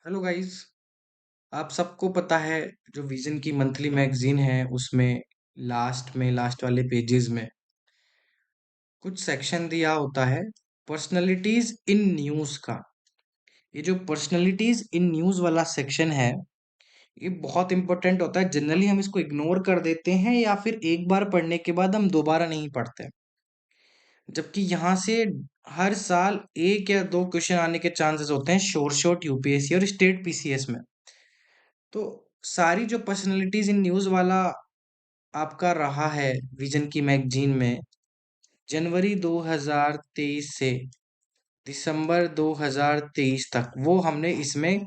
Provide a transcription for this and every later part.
Hello guys. आप सबको पता है जो विजन की मंथली मैगजीन है उसमें लास्ट वाले पेजेस में कुछ सेक्शन दिया होता है पर्सनालिटीज इन न्यूज़ का। ये जो पर्सनालिटीज इन न्यूज़ वाला सेक्शन है ये बहुत इंपॉर्टेंट होता है। जनरली हम इसको इग्नोर कर देते हैं या फिर एक बार पढ़ने के बाद हम दोबारा नहीं पढ़ते, जबकि यहाँ से हर साल एक या दो क्वेश्चन आने के चांसेस होते हैं शॉर्ट यूपीएससी और स्टेट पीसीएस में। तो सारी जो पर्सनालिटीज इन न्यूज़ वाला आपका रहा है विजन की मैगजीन में जनवरी 2023 से दिसंबर 2023 तक, वो हमने इसमें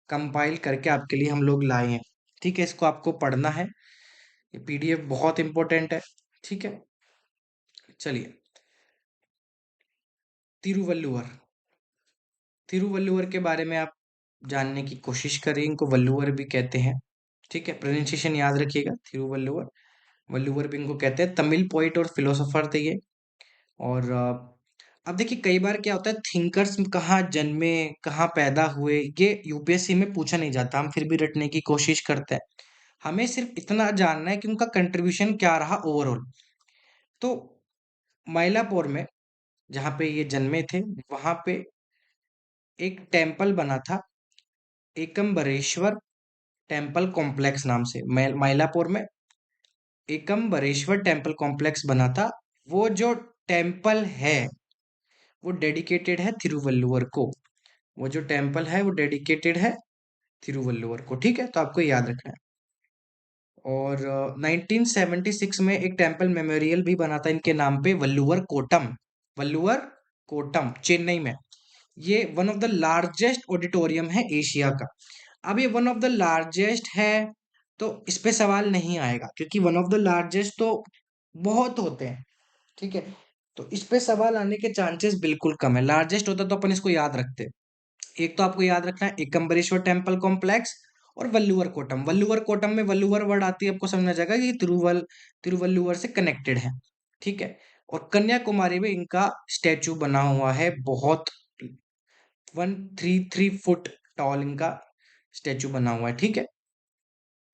कंपाइल करके आपके लिए हम लोग लाए हैं। ठीक है, इसको आपको पढ़ना है। ये पीडीएफ बहुत इंपॉर्टेंट है। ठीक है, चलिए। तिरुवल्लुवर तिरुवल्लुवर के बारे में आप जानने की कोशिश करें। इनको वल्लुवर भी कहते हैं। ठीक है, प्रोनाउंसिएशन याद रखिएगा। तिरुवल्लुवर, वल्लुवर भी इनको कहते हैं। तमिल पोइट और फिलोसोफर थे ये। और अब देखिए कई बार क्या होता है, थिंकर्स कहाँ जन्मे, कहाँ पैदा हुए, ये यूपीएससी में पूछा नहीं जाता। हम फिर भी रटने की कोशिश करते हैं। हमें सिर्फ इतना जानना है कि उनका कंट्रीब्यूशन क्या रहा ओवरऑल। तो माइलापुर में जहाँ पे ये जन्मे थे वहां पे एक टेम्पल बना था, एकम्बरेश्वर टेम्पल कॉम्प्लेक्स नाम से। माइलापुर में एकम्बरेश्वर टेम्पल कॉम्प्लेक्स बना था। वो जो टेम्पल है वो डेडिकेटेड है तिरुवल्लुवर को। वो जो टेम्पल है वो डेडिकेटेड है तिरुवल्लुवर को। ठीक है, तो आपको याद रखना है। और 1976 में एक टेम्पल मेमोरियल भी बना था इनके नाम पे, वल्लुवर कोटम चेन्नई में। ये one of the largest auditorium है एशिया का। अब ये वन ऑफ द लार्जेस्ट है तो इस पे सवाल नहीं आएगा, क्योंकि वन ऑफ द लार्जेस्ट तो बहुत होते हैं। ठीक है, तो इस पे सवाल आने के चांसेस बिल्कुल कम है। लार्जेस्ट होता तो अपन इसको याद रखते। एक तो आपको याद रखना है एकम्बरेश्वर टेम्पल कॉम्प्लेक्स और वल्लुवर कोटम में वल्लुवर वर्ड आती है, आपको समझना जाएगा कि तिरुवल्लुवर से कनेक्टेड है। ठीक है, और कन्याकुमारी में इनका स्टैचू बना हुआ है। बहुत 133 फुट टॉल इनका स्टैचू बना हुआ है। ठीक है,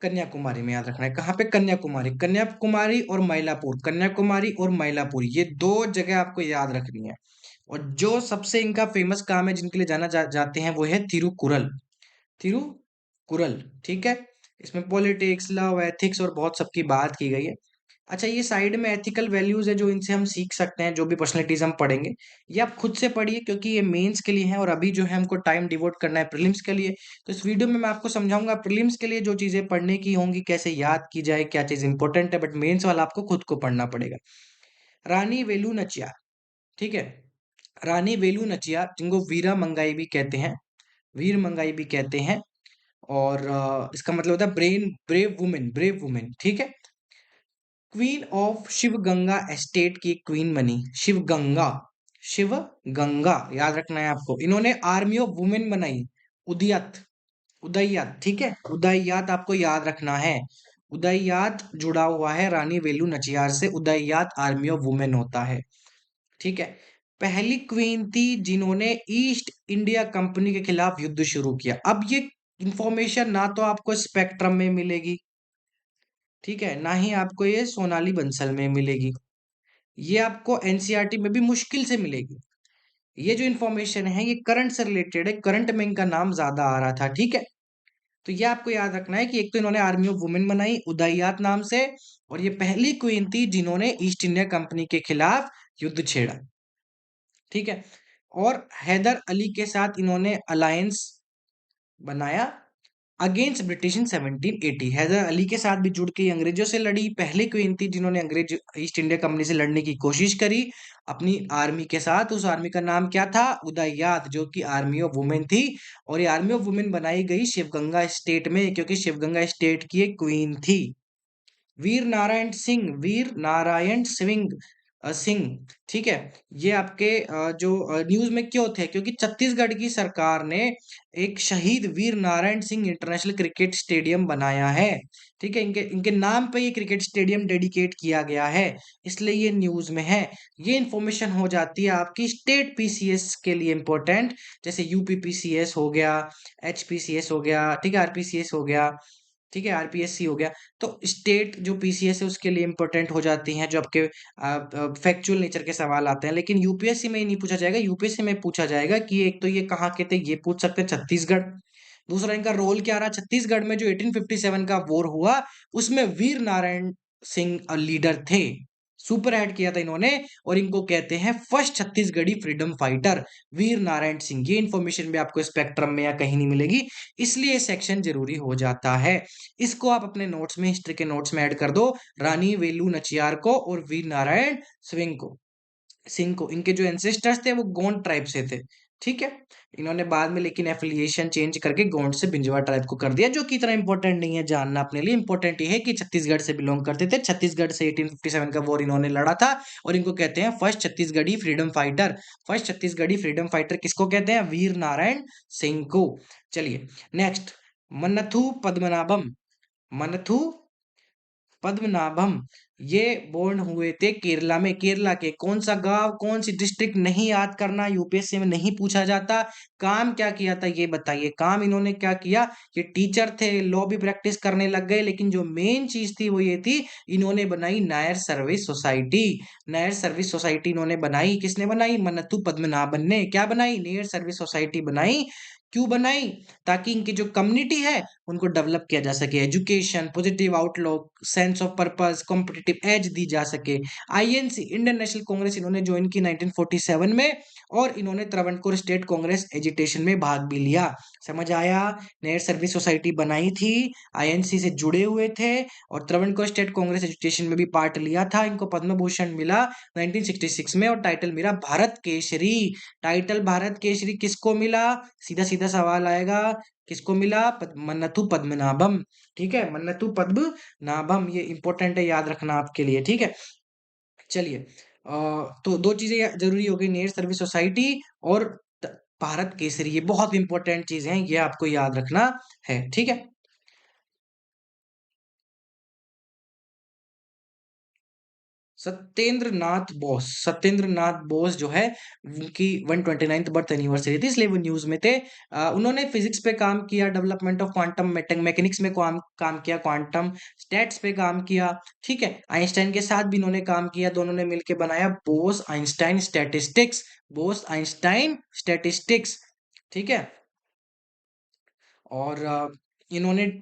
कन्याकुमारी में याद रखना है। कहाँ पे? कन्याकुमारी और मइलापुर, कन्याकुमारी और मइलापुर, ये दो जगह आपको याद रखनी है। और जो सबसे इनका फेमस काम है जिनके लिए जाते हैं वो है तिरुकुरल। ठीक है, इसमें पॉलिटिक्स, लव, एथिक्स और बहुत सबकी बात की गई है। अच्छा, ये साइड में एथिकल वैल्यूज है जो इनसे हम सीख सकते हैं। जो भी पर्सनैलिटीज हम पढ़ेंगे ये आप खुद से पढ़िए, क्योंकि ये मेंस के लिए है और अभी जो है हमको टाइम डिवोट करना है प्रीलिम्स के लिए। तो इस वीडियो में मैं आपको समझाऊंगा प्रीलिम्स के लिए जो चीजें पढ़ने की होंगी, कैसे याद की जाए, क्या चीज इंपॉर्टेंट है, बट मेंस वाला आपको खुद को पढ़ना पड़ेगा। रानी वेलु नचियार। ठीक है, रानी वेलु नचियार, जिनको वीरा मंगाई भी कहते हैं, वीर मंगाई भी कहते हैं। और इसका मतलब होता है ब्रेव वुमेन। ठीक है, queen of Siva Ganga estate की क्वीन बनी। शिव गंगा याद रखना है आपको। इन्होंने आर्मी ऑफ वुमेन बनाई, उदयत उदययात। ठीक है, उदययात आपको याद रखना है। उदययात जुड़ा हुआ है रानी वेलु नचियार से। उदययात आर्मी ऑफ वुमेन होता है। ठीक है, पहली क्वीन थी जिन्होंने ईस्ट इंडिया कंपनी के खिलाफ युद्ध शुरू किया। अब ये इंफॉर्मेशन ना तो आपको स्पेक्ट्रम में मिलेगी, ठीक है, ना ही आपको ये सोनाली बंसल में मिलेगी। ये आपको एनसीईआरटी में भी मुश्किल से मिलेगी। ये जो इंफॉर्मेशन है ये करंट से रिलेटेड है, करंट में इनका नाम ज्यादा आ रहा था। ठीक है, तो ये आपको याद रखना है कि एक तो इन्होंने आर्मी ऑफ वुमेन बनाई उदययात नाम से, और ये पहली क्वीन थी जिन्होंने ईस्ट इंडिया कंपनी के खिलाफ युद्ध छेड़ा। ठीक है, और हैदर अली के साथ इन्होंने अलायंस बनाया against British in 1780। Hyder Ali के साथ भी जुड़ के अंग्रेजों से लड़ी। पहली क्वीन थी जिन्होंने अंग्रेज ईस्ट इंडिया कंपनी से लड़ने की कोशिश करी अपनी आर्मी के साथ। उस आर्मी का नाम क्या था? उदययात, जो कि आर्मी ऑफ वुमेन थी। और ये आर्मी ऑफ वुमेन बनाई गई शिवगंगा स्टेट में, क्योंकि शिवगंगा स्टेट की एक क्वीन थी। वीर नारायण सिंह सिंह, ठीक है। ये आपके जो न्यूज में क्यों थे, क्योंकि छत्तीसगढ़ की सरकार ने एक Shaheed Veer Narayan Singh international cricket stadium बनाया है, ठीक है। इनके इनके नाम पे ये क्रिकेट स्टेडियम डेडिकेट किया गया है, इसलिए ये न्यूज में है। ये इंफॉर्मेशन हो जाती है आपकी स्टेट पीसीएस के लिए इंपॉर्टेंट, जैसे यूपी पीसीएस हो गया, एचपीसीएस हो गया, ठीक है, आरपीसीएस हो गया, ठीक है, आरपीएससी हो गया। तो स्टेट जो पीसीएस है उसके लिए इंपॉर्टेंट हो जाती हैं, जो आपके फैक्चुअल नेचर के सवाल आते हैं। लेकिन यूपीएससी में ये नहीं पूछा जाएगा, यूपीएससी में पूछा जाएगा कि एक तो ये कहाँ के थे, ये पूछ सकते हैं, छत्तीसगढ़। दूसरा इनका रोल क्या रहा छत्तीसगढ़ में, जो 1857 का वॉर हुआ उसमें वीर नारायण सिंह लीडर थे, सुपर ऐड किया था इन्होंने, और इनको कहते हैं फर्स्ट छत्तीसगढ़ी फ्रीडम फाइटर वीर नारायण सिंह। ये इंफॉर्मेशन भी आपको स्पेक्ट्रम में या कहीं नहीं मिलेगी, इसलिए सेक्शन जरूरी हो जाता है। इसको आप अपने नोट्स में, हिस्ट्री के नोट्स में ऐड कर दो, रानी वेलू नचियार को और वीर नारायण सिंह को इनके जो एंसेस्टर्स थे वो गोंड ट्राइब से थे, ठीक है। इन्होंने बाद में लेकिन एफिलिएशन चेंज करके गोंड से बिंजवा ट्राइब को कर दिया, जो कि इतना इंपॉर्टेंट नहीं है जानना अपने लिए। इंपॉर्टेंट ये है कि छत्तीसगढ़ से बिलोंग करते थे, छत्तीसगढ़ से 1857 का वॉर इन्होंने लड़ा था, और इनको कहते हैं first Chhattisgarhi freedom fighter. First Chhattisgarhi freedom fighter किसको कहते हैं? वीर नारायण सिंह को। चलिए नेक्स्ट, मन्नथु पद्मनाभम। मन्नथु पद्मनाभम, ये बोर्न हुए थे केरला में। केरला के कौन सा गांव, कौन सी डिस्ट्रिक्ट नहीं याद करना, यूपीएससी में नहीं पूछा जाता। काम क्या किया था ये बताइए, काम इन्होंने क्या किया? ये टीचर थे, लॉ भी प्रैक्टिस करने लग गए, लेकिन जो मेन चीज थी वो ये थी, इन्होंने बनाई Nair service society. Nair service society इन्होंने बनाई, किसने बनाई? मन्नथु पद्मनाभन ने। क्या बनाई? नायर सर्विस सोसाइटी बनाई। क्यों बनाई? ताकि इनकी जो कम्युनिटी है उनको डेवलप किया जा सके, education, positive outlook, sense of purpose, competitive edge दी जा सके। आईएनसी, इंडियन नेशनल कांग्रेस इन्होंने ज्वाइन की 1947 में, और इन्होंने त्रावणकोर स्टेट कांग्रेस एजिटेशन में भाग भी लिया। समझ आया? नेयर सर्विस सोसाइटी बनाई थी, आईएनसी से जुड़े हुए थे, और त्रावणकोर स्टेट कांग्रेस एजुटेशन में भी पार्ट लिया था। इनको पद्म भूषण मिला 1966 में, और टाइटल मिला भारत केसरी। टाइटल भारत केसरी किसको मिला? सीधा सीधा सवाल आएगा, किसको मिला? मन्नथु पद्मनाभम, ठीक है, मन्नथु पद्मनाभम। ये इंपॉर्टेंट है, याद रखना आपके लिए, ठीक है। चलिए तो दो चीजें जरूरी हो गई, नेयर सर्विस सोसाइटी और भारत केसरी, ये बहुत इंपॉर्टेंट चीजें हैं, ये आपको याद रखना है, ठीक है। सत्येंद्र नाथ बोस जो है, उनकी 129th बर्थ एनिवर्सरी थी, इसलिए वो न्यूज में थे। उन्होंने फिजिक्स पे काम किया, डेवलपमेंट ऑफ क्वांटम मैकेनिक्स में काम काम किया, क्वांटम स्टैट्स पे काम किया, ठीक है। आइंस्टाइन के साथ भी इन्होंने काम किया, दोनों ने मिलकर बनाया Bose Einstein statistics. Bose Einstein statistics, ठीक है। और इन्होंने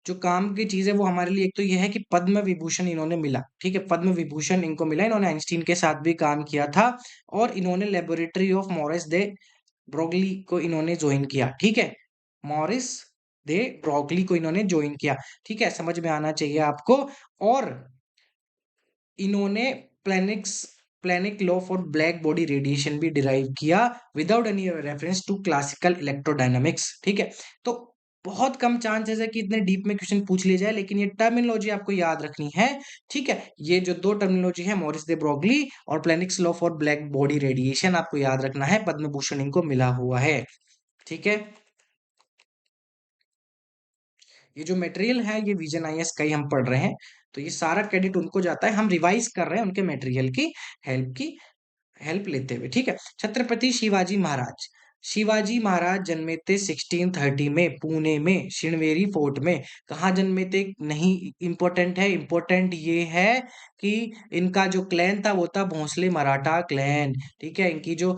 जो काम की चीज है वो हमारे लिए, एक तो ये है कि पद्म विभूषण इन्होंने मिला, ठीक है, पद्म विभूषण इनको मिला। इन्होंने आइंस्टीन के साथ भी काम किया था, और इन्होंने laboratory of Morris de Broglie को इन्होंने ज्वाइन किया, ठीक है। मॉरिस दे ब्रोगली को इन्होंने ज्वाइन किया, ठीक है, समझ में आना चाहिए आपको। और इन्होंने Planck's Planck law for black body radiation भी डिराइव किया, without any reference to classical electrodynamics, ठीक है। तो बहुत कम चांसेस है कि इतने डीप में क्वेश्चन पूछ लिया जाए, लेकिन ये टर्मिनोलॉजी आपको याद रखनी है, ठीक है। ये जो दो टर्मिनोलॉजी है, मॉरिस दे ब्रोगली और Planck's law for black body radiation, आपको याद रखना है, पद्म भूषण इनको मिला हुआ है, ठीक है। ये जो मटेरियल है ये विजन आईएएस का ही हम पढ़ रहे हैं, तो ये सारा क्रेडिट उनको जाता है, हम रिवाइज कर रहे हैं उनके मटेरियल की हेल्प लेते हुए, ठीक है। छत्रपति शिवाजी महाराज, शिवाजी महाराज जन्मे थे 1630 में पुणे में श्रृंगेरी फोर्ट में। कहाँ जन्मे थे नहीं इंपॉर्टेंट है, इंपॉर्टेंट ये है कि इनका जो क्लैन था वो था भोसले मराठा क्लैन, ठीक है। इनकी जो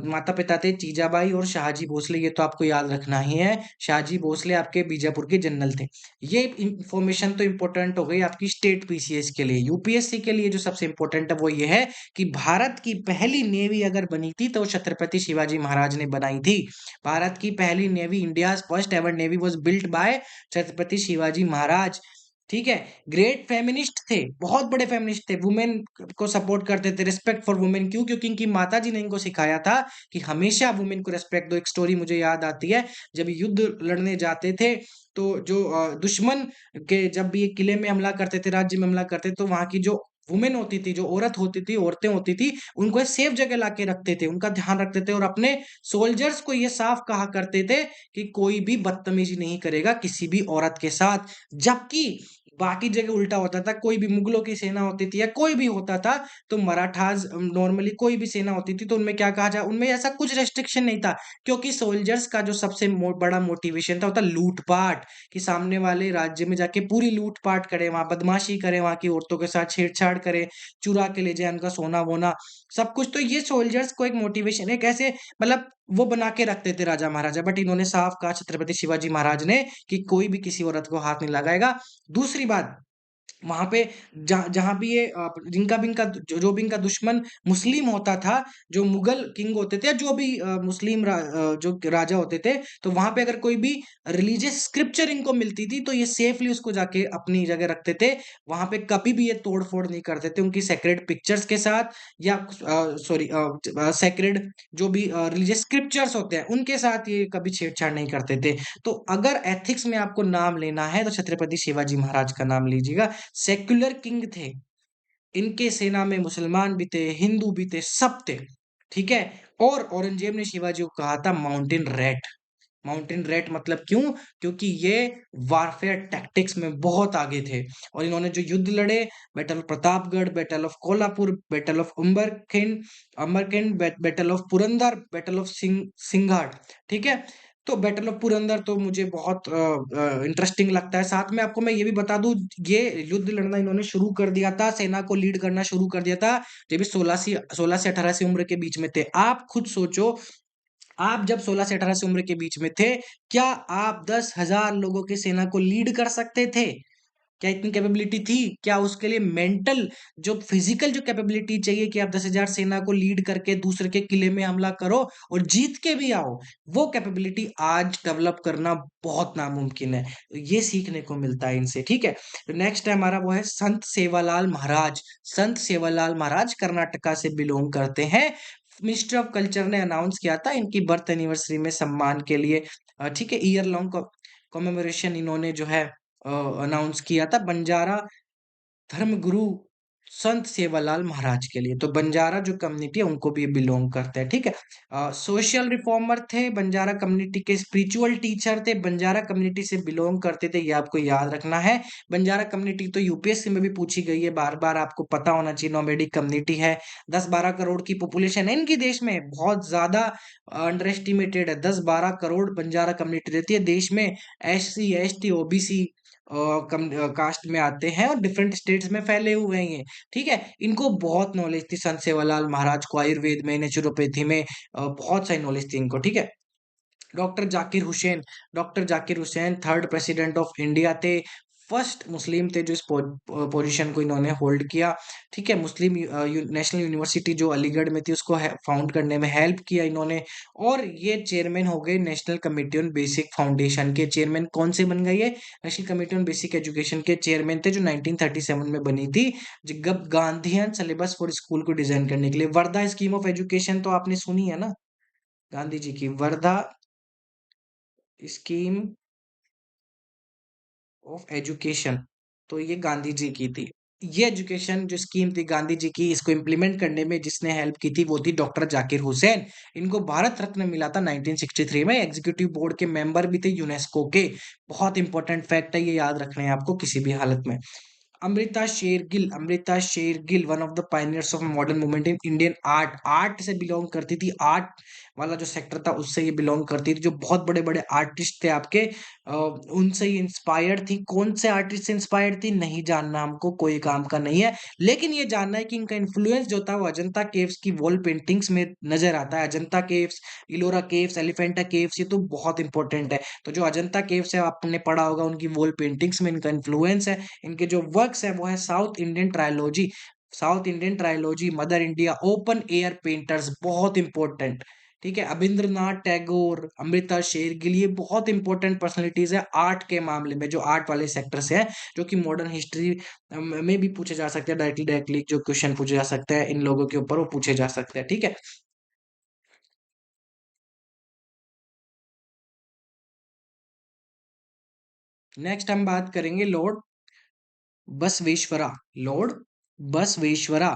माता पिता थे जीजाबाई और शाहजी भोसले, ये तो आपको याद रखना ही है। शाहजी भोसले आपके बीजापुर के जनरल थे। ये इंफॉर्मेशन तो इंपॉर्टेंट हो गई आपकी स्टेट पीसीएस के लिए। यूपीएससी के लिए जो सबसे इंपॉर्टेंट है वो ये है कि भारत की पहली नेवी अगर बनी थी तो छत्रपति शिवाजी महाराज ने बनाई थी। भारत की पहली navy, India first ever navy was built by Chhatrapati Shivaji Maharaj, ठीक है। ग्रेट फेमिनिस्ट थे, बहुत बड़े फेमिनिस्ट थे, वुमेन को सपोर्ट करते थे, रिस्पेक्ट फॉर वुमेन। क्यों? क्योंकि इनकी माता जी ने इनको सिखाया था कि हमेशा वुमेन को रिस्पेक्ट दो। एक स्टोरी मुझे याद आती है, जब युद्ध लड़ने जाते थे तो जो दुश्मन के जब भी ये किले में हमला करते थे, राज्य में हमला करते, तो वहां की जो वुमेन होती थी, जो औरत होती थी, औरतें होती थी, उनको सेफ जगह लाके रखते थे, उनका ध्यान रखते थे और अपने सोल्जर्स को ये साफ कहा करते थे कि कोई भी बदतमीजी नहीं करेगा किसी भी औरत के साथ। जबकि बाकी जगह उल्टा होता था, कोई भी मुगलों की सेना होती थी या कोई भी होता था, तो मराठास नॉर्मली कोई भी सेना होती थी तो उनमें क्या कहा जाए, उनमें ऐसा कुछ रेस्ट्रिक्शन नहीं था, क्योंकि सोल्जर्स का जो सबसे बड़ा मोटिवेशन था वो था लूटपाट, कि सामने वाले राज्य में जाके पूरी लूटपाट करे, वहां बदमाशी करे, वहां की औरतों के साथ छेड़छाड़ करे, चुरा के ले जाए उनका सोना वोना सब कुछ। तो ये सोल्जर्स को एक मोटिवेशन, एक ऐसे मतलब वो बना के रखते थे राजा महाराजा। बट इन्होंने साफ कहा छत्रपति शिवाजी महाराज ने कि कोई भी किसी औरत को हाथ नहीं लगाएगा। दूसरी बात, वहां पे जहां भी ये जिनका भी इनका जो भी इनका दुश्मन मुस्लिम होता था, जो मुगल किंग होते थे, जो भी मुस्लिम जो राजा होते थे, तो वहां पे अगर कोई भी रिलीजियस स्क्रिप्चर इनको मिलती थी तो ये सेफली उसको जाके अपनी जगह रखते थे। वहां पे कभी भी ये तोड़ फोड़ नहीं करते थे उनकी सेक्रेड पिक्चर्स के साथ, या सॉरी सेक्रेड जो भी रिलीजियस स्क्रिप्चर्स होते हैं उनके साथ ये कभी छेड़छाड़ नहीं करते थे। तो अगर एथिक्स में आपको नाम लेना है तो छत्रपति शिवाजी महाराज का नाम लीजिएगा। सेक्युलर किंग थे, इनके सेना में मुसलमान भी थे, हिंदू भी थे, सब थे। ठीक है। और औरंगजेब ने शिवाजी को कहा था माउंटेन रैट। माउंटेन रेट मतलब क्यों? क्योंकि ये वारफेयर टैक्टिक्स में बहुत आगे थे और इन्होंने जो युद्ध लड़े, battle of Pratapgarh, battle of Kolhapur, battle of Amarkand, battle of Purandar, battle of Singhat. ठीक है। तो बैटल ऑफ पुरंदर तो मुझे बहुत इंटरेस्टिंग लगता है। साथ में आपको मैं ये भी बता दूं, ये युद्ध लड़ना इन्होंने शुरू कर दिया था, सेना को लीड करना शुरू कर दिया था जब भी 16 से 18 से उम्र के बीच में थे। आप खुद सोचो, आप जब 16 से 18 से उम्र के बीच में थे, क्या आप 10,000 लोगों की सेना को लीड कर सकते थे? क्या इतनी कैपेबिलिटी थी? क्या उसके लिए मेंटल, जो फिजिकल जो कैपेबिलिटी चाहिए कि आप 10,000 सेना को लीड करके दूसरे के किले में हमला करो और जीत के भी आओ, वो कैपेबिलिटी आज डेवलप करना बहुत नामुमकिन है। तो ये सीखने को मिलता है इनसे। ठीक है। तो नेक्स्ट है हमारा, वो है संत सेवालाल महाराज। संत सेवालाल महाराज कर्नाटका से बिलोंग करते हैं। मिनिस्ट्री ऑफ कल्चर ने अनाउंस किया था इनकी बर्थ एनिवर्सरी में सम्मान के लिए, ठीक है, ईयर लॉन्ग कॉमेमोरेशन इन्होंने जो है अनाउंस किया था बंजारा धर्मगुरु संत सेवालाल महाराज के लिए। तो बंजारा जो कम्युनिटी है उनको भी बिलोंग करते हैं। ठीक है। सोशल रिफॉर्मर थे, बंजारा कम्युनिटी के स्पिरिचुअल टीचर थे, बंजारा कम्युनिटी से बिलोंग करते थे, ये आपको याद रखना है। बंजारा कम्युनिटी तो यूपीएससी में भी पूछी गई है बार बार, आपको पता होना चाहिए। नोमैडिक कम्युनिटी है, 10-12 करोड़ की पॉपुलेशन है इनकी देश में, बहुत ज्यादा अंडर एस्टिमेटेड है। 10-12 करोड़ बंजारा कम्युनिटी रहती है देश में। एससी एसटी ओबीसी कास्ट में आते हैं और डिफरेंट स्टेट्स में फैले हुए हैं ये। ठीक है। इनको बहुत नॉलेज थी संत सेवालाल महाराज को, आयुर्वेद में, नेचुरोपैथी में बहुत सारी नॉलेज थी इनको। ठीक है। Doctor Zakir Hussain, doctor Zakir Hussain third president of India थे, फर्स्ट मुस्लिम थे जो इस पोजीशन को इन्होंने होल्ड किया। ठीक है। मुस्लिम नेशनल यूनिवर्सिटी जो अलीगढ़ में थी उसको फाउंड करने में हेल्प किया इन्होंने। और ये चेयरमैन हो गए national committee on basic foundation के। चेयरमैन कौन से बन गए? ये national committee on basic education के चेयरमैन थे, जो 1937 में बनी थी, जब गांधीयन सिलेबस फॉर स्कूल को डिजाइन करने के लिए। वर्धा स्कीम ऑफ एजुकेशन तो आपने सुनी है ना, गांधी जी की वर्धा स्कीम ऑफ एजुकेशन, तो ये गांधी जी की थी। ये एजुकेशन जो स्कीम थी गांधी जी की, इसको इम्प्लीमेंट करने में जिसने हेल्प की थी वो थी डॉक्टर जाकिर हुसैन। इनको भारत रत्न मिला था 1963 में। एग्जीक्यूटिव बोर्ड के मेंबर भी थे यूनेस्को के। बहुत इंपॉर्टेंट फैक्ट है, ये याद रखने हैं आपको किसी भी हालत में। Amrita Shergil one of the pioneers of modern movement in Indian art. Art से बिलोंग करती थी, आर्ट वाला जो सेक्टर था उससे ये बिलोंग करती थी। जो बहुत बड़े बड़े आर्टिस्ट थे आपके, उनसे ये इंस्पायर्ड थी। कौन से आर्टिस्ट से इंस्पायर्ड थी नहीं जानना हमको, कोई काम का नहीं है, लेकिन ये जानना है कि इनका इन्फ्लुएंस जो था वो अजंता केव्स की वॉल पेंटिंग्स में नजर आता है। Ajanta caves, Ellora caves, Elephanta caves, ये तो बहुत इंपॉर्टेंट है। तो जो अजंता केव्स है आपने पढ़ा होगा, उनकी वॉल पेंटिंग्स में इनका इन्फ्लुएंस है। इनके जो वर्क्स है वो है south Indian trilogy, south Indian trilogy, mother India, open air painters, बहुत इंपॉर्टेंट। ठीक है। अबिंद्रनाथ टैगोर, अमृता शेरगिल, ये बहुत इंपॉर्टेंट पर्सनालिटीज है आर्ट के मामले में, जो आर्ट वाले सेक्टर से है, जो कि मॉडर्न हिस्ट्री में भी पूछे जा सकते हैं। डायरेक्टली डायरेक्टली जो क्वेश्चन पूछे जा सकते हैं इन लोगों के ऊपर, वो पूछे जा सकते हैं। ठीक है। नेक्स्ट हम बात करेंगे lord Basaveshwara. Lord Basaveshwara,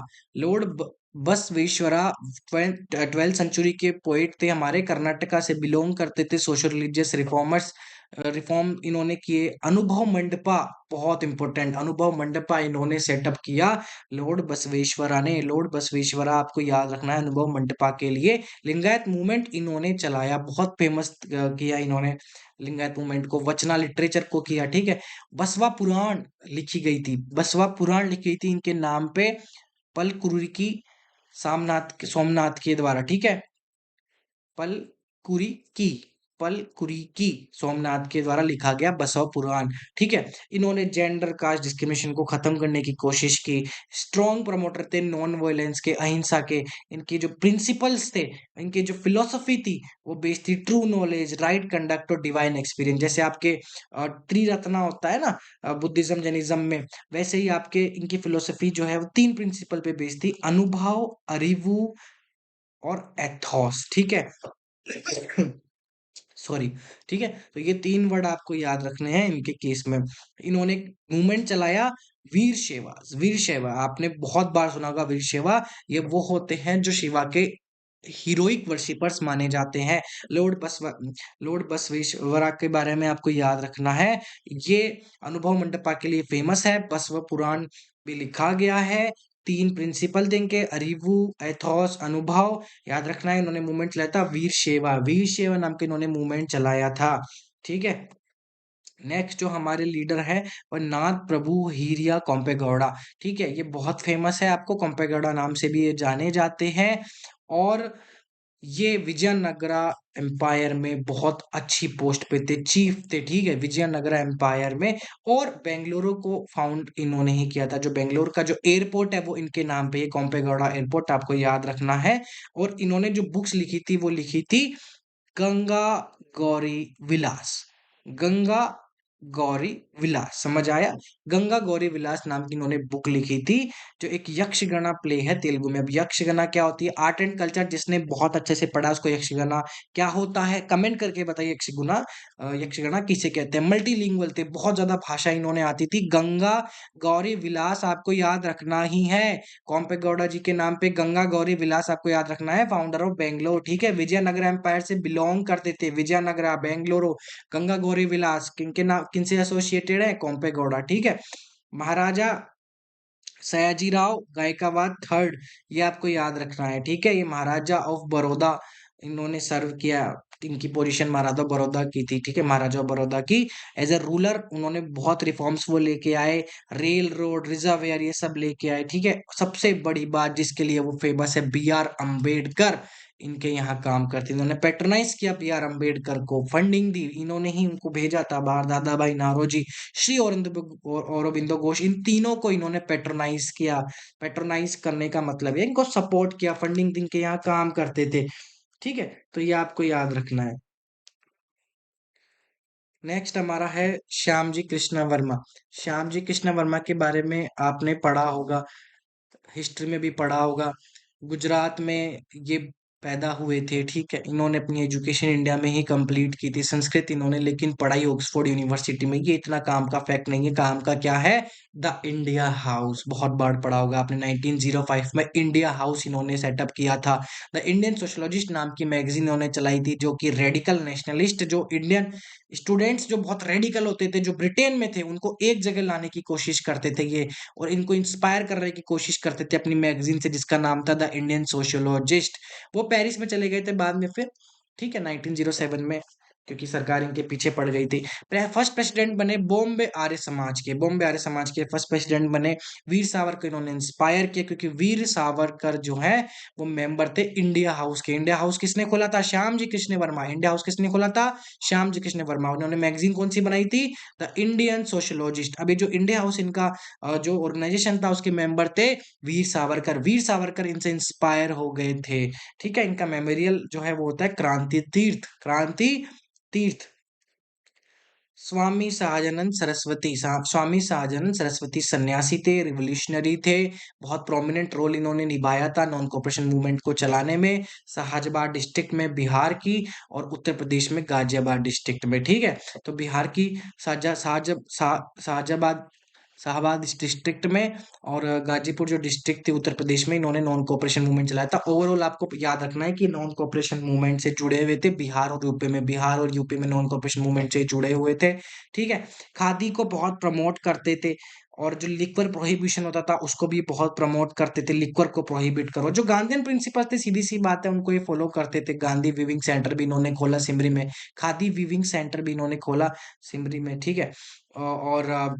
Basaveshwara 12th century के पोएट थे, हमारे कर्नाटका से बिलोंग करते थे, सोशल रिलीजियस रिफॉर्मर्स, रिफॉर्म इन्होंने किए। अनुभव मंडपा, बहुत इंपॉर्टेंट, अनुभव मंडपा इन्होंने सेटअप किया लॉर्ड बसवेश्वरा ने। लॉर्ड बसवेश्वरा आपको याद रखना है अनुभव मंडपा के लिए। लिंगायत मूवमेंट इन्होंने चलाया, बहुत फेमस किया इन्होंने लिंगायत मूवमेंट को, वचना लिटरेचर को किया, ठीक है। बसवा पुराण लिखी गई थी, बसवा पुराण लिखी गई थी इनके नाम पे, पलकुरी की सोमनाथ के द्वारा, ठीक है। पलकुरी की पलकुरी की सोमनाथ के द्वारा लिखा गया बसव पुराण, ठीक है। इन्होंने जेंडर कास्ट डिस्क्रिमिनेशन को खत्म करने की कोशिश की। स्ट्रॉन्ग प्रमोटर थे नॉन वायलेंस के, अहिंसा के। इनके जो प्रिंसिपल्स थे, इनके जो फिलोसफी थी, वो बेस्ड थी ट्रू नॉलेज, राइट कंडक्ट और डिवाइन एक्सपीरियंस। जैसे आपके त्रिरत्ना होता है ना बुद्धिज्म जैनिज्म में, वैसे ही आपके इनकी फिलोसफी जो है वो 3 प्रिंसिपल पे बेस्ड थी, अनुभव, अरिवु और एथोस, ठीक है। सॉरी, ठीक है। तो ये 3 वर्ड आपको याद रखने हैं इनके केस में। इन्होंने मूवमेंट चलाया वीर सेवा। वीर सेवा आपने बहुत बार सुना होगा, वीर सेवा ये वो होते हैं जो शिवा के हीरोइक वर्शिपर्स माने जाते हैं। लॉर्ड बसव लॉर्ड बसवेश्वरा के बारे में आपको याद रखना है, ये अनुभव मंडपा के लिए फेमस है, बसव पुराण भी लिखा गया है। 3 प्रिंसिपल देंगे, अरिवु, एथोस, अनुभव, याद रखना है। इन्होंने मूवमेंट चलाया था वीर सेवा, वीर सेवा नाम के इन्होंने मूवमेंट चलाया था, ठीक है। नेक्स्ट जो हमारे लीडर है वह नाथ प्रभु हीरिया कोम्पेगौड़ा, ठीक है। ये बहुत फेमस है, आपको कोम्पेगौड़ा नाम से भी ये जाने जाते हैं। और ये विजयनगरा एम्पायर में बहुत अच्छी पोस्ट पे थे, चीफ थे, ठीक है, विजयनगरा एम्पायर में। और बेंगलुरु को फाउंड इन्होंने ही किया था, जो बेंगलुरु का जो एयरपोर्ट है वो इनके नाम पे, ये कोम्पेगौड़ा एयरपोर्ट आपको याद रखना है। और इन्होंने जो बुक्स लिखी थी वो लिखी थी गंगा गौरी विलास, गंगा गौरी विलास, समझ आया। गंगा गौरी विलास नाम की इन्होंने बुक लिखी थी, जो एक यक्षगणा प्ले है तेलुगु में। अब यक्षगणा क्या होती है, आर्ट एंड कल्चर जिसने बहुत अच्छे से पढ़ा उसको यक्षगणा क्या होता है कमेंट करके बताइए। यक्षगणा किसे कहते हैं। मल्टीलिंगुअल थे, बहुत ज्यादा भाषा इन्होंने आती थी। गंगा गौरी विलास आपको याद रखना ही है, कॉम्पेगौड़ा जी के नाम पे गंगा गौरी विलास आपको याद रखना है, फाउंडर ऑफ बेंगलोर, ठीक है। विजयनगर एम्पायर से बिलोंग करते थे, विजयनगरा, बेंगलुरु। गंगा गौरी विलास किनके नाम, किनसे एसोसिएटेड है, कॉम्पेगौड़ा, ठीक है। महाराजा सयाजीराव गायकवाड थर्ड, ये आपको याद रखना है, ठीक है। ये महाराजा ऑफ बड़ौदा इन्होंने सर्व किया, इनकी पोजीशन महाराजा बड़ौदा की थी, ठीक है, महाराजा बड़ौदा की। एज ए रूलर उन्होंने बहुत रिफॉर्म्स वो लेके आए, रेल रोड, रिजर्वेयर, ये सब लेके आए, ठीक है। सबसे बड़ी बात जिसके लिए वो फेमस है, बी आर अम्बेडकर इनके यहाँ काम करते, इन्होंने पेट्रोनाइज किया बी आर अम्बेडकर को, फंडिंग दी, इन्होंने ही उनको भेजा था बाहर। दादा भाई नारोजी, श्री औरबिंदो घोष, इन तीनों को इन्होंने पेट्रोनाइज किया। पेट्रोनाइज करने का मतलब है इनको सपोर्ट किया, फंडिंग दी, इनके यहाँ काम करते थे, ठीक है। तो ये आपको याद रखना है। नेक्स्ट हमारा है श्यामजी कृष्ण वर्मा। श्यामजी कृष्ण वर्मा के बारे में आपने पढ़ा होगा, हिस्ट्री में भी पढ़ा होगा। गुजरात में ये पैदा हुए थे, ठीक है। इन्होंने अपनी एजुकेशन इंडिया में ही कंप्लीट की थी, संस्कृत इन्होंने लेकिन पढ़ाई ऑक्सफोर्ड यूनिवर्सिटी में। ये इतना काम का फैक्ट नहीं है, काम का क्या है, द इंडिया हाउस, बहुत बार पढ़ा होगा आपने। 1905 में इंडिया हाउस इन्होंने सेटअप किया था। द इंडियन सोशोलॉजिस्ट नाम की मैगजीन इन्होंने चलाई थी, जो कि रेडिकल नेशनलिस्ट, जो इंडियन स्टूडेंट्स जो बहुत रेडिकल होते थे, जो ब्रिटेन में थे, उनको एक जगह लाने की कोशिश करते थे ये, और इनको इंस्पायर करने की कोशिश करते थे अपनी मैगजीन से, जिसका नाम था द इंडियन सोशियोलॉजिस्ट। वो पेरिस में चले गए थे बाद में फिर, ठीक है, 1907 में, क्योंकि सरकार इनके पीछे पड़ गई थी। फर्स्ट प्रेसिडेंट बने बॉम्बे आर्य समाज के, बॉम्बे आर्य समाज के फर्स्ट प्रेसिडेंट बने। वीर सावरकर इन्होंने इंस्पायर किया, क्योंकि वीर सावरकर जो है वो मेंबर थे इंडिया हाउस के। इंडिया हाउस किसने खोला था, श्याम जी कृष्ण वर्मा। इंडिया हाउस किसने खोला था, श्याम जी कृष्ण वर्मा। उन्होंने मैगजीन कौन सी बनाई थी, द इंडियन सोशोलॉजिस्ट। अभी जो इंडिया हाउस इनका जो ऑर्गेनाइजेशन था उसके मेंबर थे वीर सावरकर। वीर सावरकर इनसे इंस्पायर हो गए थे, ठीक है। इनका मेमोरियल जो है वो होता है क्रांति तीर्थ, क्रांति तीर्थ। स्वामी सहजानंद सरस्वती सन्यासी थे, रिवोल्यूशनरी थे, बहुत प्रोमिनेंट रोल इन्होंने निभाया था नॉन कॉपरेशन मूवमेंट को चलाने में। शाहजहाबाद डिस्ट्रिक्ट में बिहार की, और उत्तर प्रदेश में गाजियाबाद डिस्ट्रिक्ट में, ठीक है। तो बिहार की शाहजहाबाद शाहबाद डिस्ट्रिक्ट में और गाजीपुर जो डिस्ट्रिक्ट थी उत्तर प्रदेश में, इन्होंने नॉन कोऑपरेशन मूवमेंट चलाया था। ओवरऑल आपको याद रखना है कि नॉन कोऑपरेशन मूवमेंट से जुड़े हुए थे बिहार और यूपी में, बिहार और यूपी में नॉन कोऑपरेशन मूवमेंट से जुड़े हुए थे। ठीक है। खादी को बहुत प्रमोट करते थे, और जो लिक्वर प्रोहिबिशन होता था उसको भी बहुत प्रमोट करते थे, लिक्वर को प्रोहिबिट करो। जो गांधीयन प्रिंसिपल थे, सीधी सी बात है, उनको ये फॉलो करते थे। गांधी वीविंग सेंटर भी इन्होंने खोला सिमरी में, खादी वीविंग सेंटर भी इन्होंने खोला सिमरी में। ठीक है। और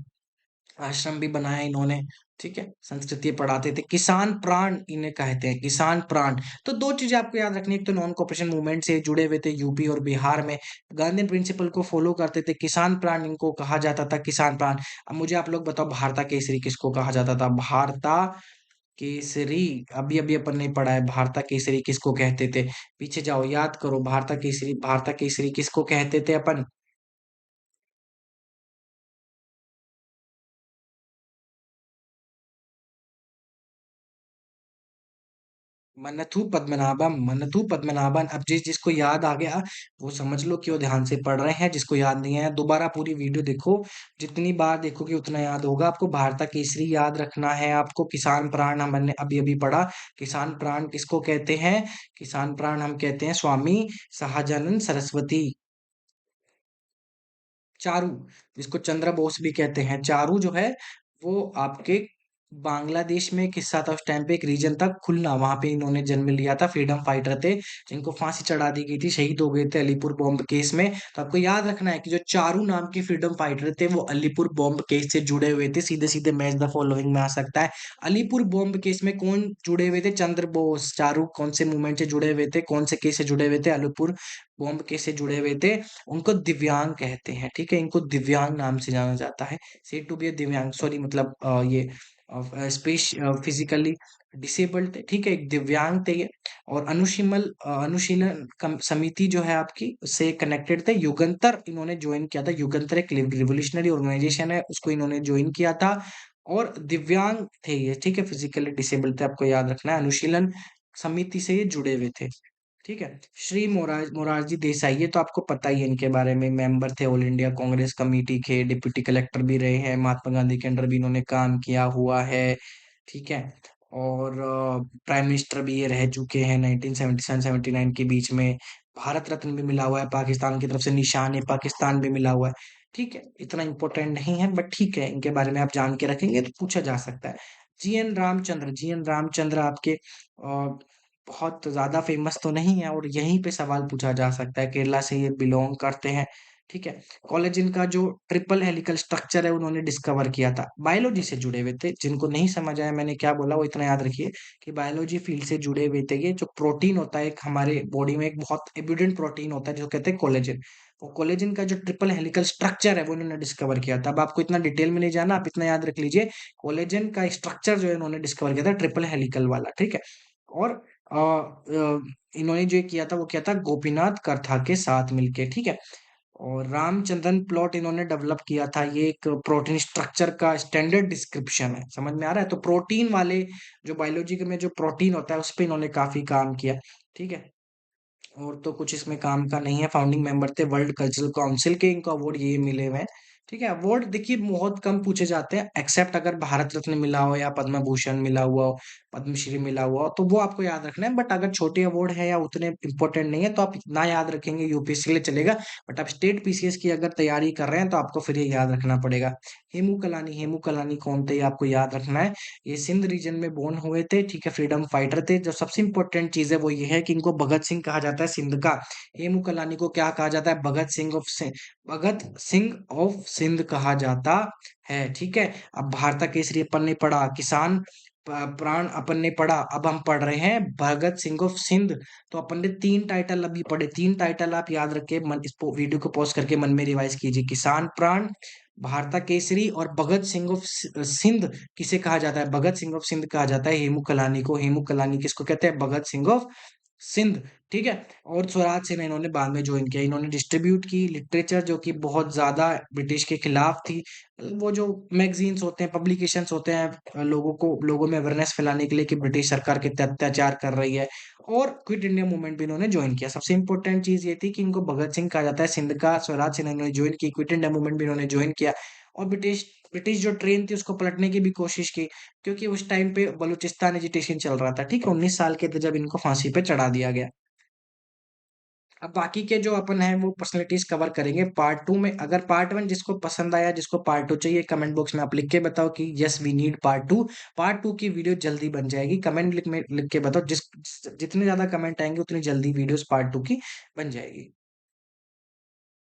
आश्रम भी बनाया इन्होंने। ठीक है। संस्कृति पढ़ाते थे। किसान प्राण इन्हें कहते हैं, किसान प्राण। तो दो चीजें आपको याद रखनी है, एक तो नॉन कॉपरेशन मूवमेंट से जुड़े हुए थे यूपी और बिहार में, गांधीयन प्रिंसिपल को फॉलो करते थे, किसान प्राण इनको कहा जाता था, किसान प्राण। अब मुझे आप लोग बताओ, भारता केसरी किसको कहा जाता था? भारता केसरी, अभी अभी अपन ने पढ़ा है, भारता केसरी किसको कहते थे? पीछे जाओ, याद करो, भारता केसरी, भारता केसरी किसको कहते थे अपन? मनथु पद्मनाभम, मनथु पद्मनाभन। अब जिसको याद आ गया वो समझ लो कि वो ध्यान से पढ़ रहे हैं, जिसको याद नहीं आया दोबारा पूरी वीडियो देखो, जितनी बार देखोगे उतना याद होगा आपको। भारता केसरी याद रखना है आपको। किसान प्राण हमने अभी अभी पढ़ा। किसान प्राण किसको कहते हैं? किसान प्राण हम कहते हैं स्वामी शाहजानंद सरस्वती। चारू, जिसको चंद्र बोस भी कहते हैं, चारू जो है वो आपके बांग्लादेश में एक हिस्सा था उस टाइम पे, एक रीजन था खुलना, वहां पे इन्होंने जन्म लिया था। फ्रीडम फाइटर थे जिनको फांसी चढ़ा दी गई थी, शहीद हो गए थे अलीपुर बॉम्ब केस में। तो आपको याद रखना है कि जो चारू नाम के फ्रीडम फाइटर थे वो अलीपुर बॉम्ब केस से जुड़े हुए थे। सीधे सीधे मैच द फॉलोइंग में आ सकता है। अलीपुर बॉम्ब केस में कौन जुड़े हुए थे? चंद्र बोस। चारू कौन से मूवमेंट से जुड़े हुए थे, कौन से केस से जुड़े हुए थे? अलीपुर बॉम्ब केस से जुड़े हुए थे। उनको दिव्यांग कहते हैं। ठीक है, इनको दिव्यांग नाम से जाना जाता है। सेड टू बी दिव्यांग, सॉरी, मतलब ये स्पेस फिजिकली डिसेबल्ड थे। ठीक है, एक दिव्यांग थे ये। और अनुशीलन समिति जो है आपकी उससे कनेक्टेड थे। युगंतर इन्होंने ज्वाइन किया था। युगंतर एक रिवोल्यूशनरी ऑर्गेनाइजेशन है, उसको इन्होंने ज्वाइन किया था। और दिव्यांग थे ये। ठीक है, फिजिकली डिसेबल्ड थे, आपको याद रखना है। अनुशीलन समिति से ये जुड़े हुए थे। ठीक है। श्री मोरारजी देसाई, ये तो आपको पता ही है इनके बारे में, मेंबर थे ऑल इंडिया कांग्रेस कमेटी के, डिप्टी कलेक्टर भी रहे हैं, महात्मा गांधी के अंडर भी इन्होंने काम किया हुआ है। ठीक है। और प्राइम मिनिस्टर भी ये रह चुके हैं 1977-79 के बीच में। भारत रत्न भी मिला हुआ है, पाकिस्तान की तरफ से निशान है पाकिस्तान भी मिला हुआ है। ठीक है, इतना इंपॉर्टेंट नहीं है बट ठीक है, इनके बारे में आप जान के रखेंगे तो पूछा जा सकता है। जीएन रामचंद्र, जीएन रामचंद्र आपके बहुत ज्यादा फेमस तो नहीं है, और यहीं पे सवाल पूछा जा सकता है, केरला से ये बिलोंग करते हैं। ठीक है। कोलेजन का जो ट्रिपल हेलिकल स्ट्रक्चर है उन्होंने डिस्कवर किया था। बायोलॉजी से जुड़े हुए थे। जिनको नहीं समझ आया मैंने क्या बोला वो इतना याद रखिए कि बायोलॉजी फील्ड से जुड़े हुए थे। ये जो प्रोटीन होता है एक हमारे बॉडी में, एक बहुत एविडेंट प्रोटीन होता है जो कहते हैं कोलेजन। वो कोलेजन का जो ट्रिपल हेलिकल स्ट्रक्चर है वो इन्होंने डिस्कवर किया था। अब आपको इतना डिटेल में नहीं जाना, आप इतना याद रख लीजिए, कोलेजन का स्ट्रक्चर जो है इन्होंने डिस्कवर किया था ट्रिपल हेलिकल वाला। ठीक है। और इन्होंने जो किया था वो किया था गोपीनाथ करथा के साथ मिलके। ठीक है। और रामचंद्रन प्लॉट इन्होंने डेवलप किया था, ये एक प्रोटीन स्ट्रक्चर का स्टैंडर्ड डिस्क्रिप्शन है। समझ में आ रहा है? तो प्रोटीन वाले जो बायोलॉजी में जो प्रोटीन होता है उस पे इन्होंने काफी काम किया। ठीक है। और तो कुछ इसमें काम का नहीं है। फाउंडिंग मेंबर थे वर्ल्ड कल्चरल काउंसिल के, इनको अवार्ड ये मिले हुए हैं। ठीक है। अवार्ड देखिए बहुत कम पूछे जाते हैं, एक्सेप्ट अगर भारत रत्न मिला हो या पद्म भूषण मिला हुआ हो, पद्मश्री मिला हुआ हो, तो वो आपको याद रखना है। बट अगर छोटे अवार्ड है या उतने इंपॉर्टेंट नहीं है तो आप इतना याद रखेंगे यूपीएससी के लिए चलेगा। बट आप स्टेट पीसीएस की अगर तैयारी कर रहे हैं तो आपको फिर ये याद रखना पड़ेगा। हेमू कलानी, हेमू कलानी कौन थे ये आपको याद रखना है। ये सिंध रीजन में बोर्न हुए थे। ठीक है, फ्रीडम फाइटर थे। जो सबसे इंपॉर्टेंट चीज है वो ये है कि इनको भगत सिंह कहा जाता है सिंध का। हेमू कलानी को क्या कहा जाता है? भगत सिंह ऑफ सिंध, भगत सिंह ऑफ सिंध कहा जाता है। ठीक है। अब भारत केसरी अपन ने पढ़ा, किसान प्राण अपन ने पढ़ा, अब हम पढ़ रहे हैं भगत सिंह ऑफ सिंध। तो अपन ने तीन टाइटल अभी पढ़े, तीन टाइटल आप याद रखे, मन इस वीडियो को पॉज करके मन में रिवाइज कीजिए। किसान प्राण, भारत केसरी और भगत सिंह ऑफ सिंध किसे कहा जाता है? भगत सिंह ऑफ सिंध कहा जाता है हेमू कलानी को। हेमू कलानी किसको कहते हैं? भगत सिंह ऑफ सिंध। ठीक है। और स्वराज सेना इन्होंने बाद में ज्वाइन किया। इन्होंने डिस्ट्रीब्यूट की लिटरेचर जो कि बहुत ज्यादा ब्रिटिश के खिलाफ थी। वो जो मैगजीन्स होते हैं, पब्लिकेशंस होते हैं, लोगों में अवेयरनेस फैलाने के लिए कि ब्रिटिश सरकार कितने अत्याचार कर रही है। और क्विट इंडिया मूवमेंट भी इन्होंने ज्वाइन किया। सबसे इंपॉर्टेंट चीज ये थी कि इनको भगत सिंह कहा जाता है सिंध का। स्वराज सेना इन्होंने ज्वाइन की, क्विट इंडिया मूवमेंट भी इन्होंने ज्वाइन किया। और ब्रिटिश ब्रिटिश जो ट्रेन थी उसको पलटने की भी कोशिश की, क्योंकि उस टाइम पे बलूचिस्तान एजिटेशन चल रहा था, ठीक है, 19 साल के थे जब इनको फांसी पे चढ़ा दिया गया। अब बाकी के जो अपन है वो पर्सनैलिटीज कवर करेंगे पार्ट 2 में। अगर पार्ट 1 जिसको पसंद आया, जिसको पार्ट 2 चाहिए, कमेंट बॉक्स में आप लिख के बताओ कि yes we need part 2। Part 2 की वीडियो जल्दी बन जाएगी, कमेंट लिख के बताओ, जितने ज्यादा कमेंट आएंगे उतनी जल्दी वीडियोस पार्ट 2 की बन जाएगी।